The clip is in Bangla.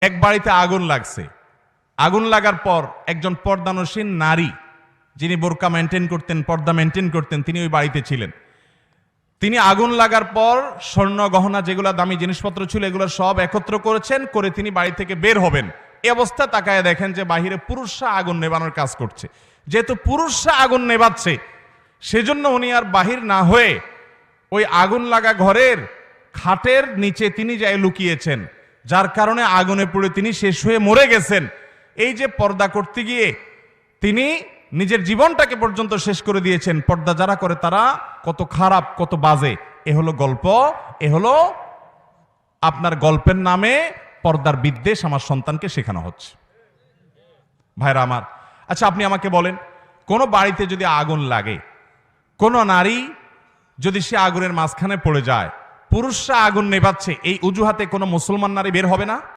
এক বাড়িতে আগুন লাগছে। আগুন লাগার পর একজন পর্দানসীন নারী, যিনি বোরকা মেনটেন করতেন, পর্দা মেনটেন করতেন, তিনি ওই বাড়িতে ছিলেন। তিনি আগুন লাগার পর স্বর্ণ গহনা যেগুলো দামি জিনিসপত্র ছিল এগুলো সব একত্র করেছেন, করে তিনি বাড়ি থেকে বের হবেন। এই অবস্থা তাকায় দেখেন যে বাহিরে পুরুষরা আগুন নেবানোর কাজ করছে। যেহেতু পুরুষরা আগুন নেবাচ্ছে, সেজন্য উনি আর বাহির না হয়ে ওই আগুন লাগা ঘরের খাটের নিচে তিনি যাই লুকিয়েছেন, যার কারণে আগুনে পুড়ে তিনি শেষ হয়ে মরে গেছেন। এই যে পর্দা করতে গিয়ে তিনি নিজের জীবনটাকে পর্যন্ত শেষ করে দিয়েছেন। পর্দা যারা করে তারা কত খারাপ, কত বাজে। এ হলো গল্প, এ হলো আপনার গল্পের নামে পর্দার বিদ্বেষ আমার সন্তানকে শেখানো হচ্ছে। ভাইরা আমার, আচ্ছা আপনি আমাকে বলেন, কোন বাড়িতে যদি আগুন লাগে, কোন নারী যদি সে আগুনের মাঝখানে পড়ে যায়, পুরুষরা আগুন নেভাচ্ছে, এই অজুহাতে কোনো মুসলমান নারী বের হবে না?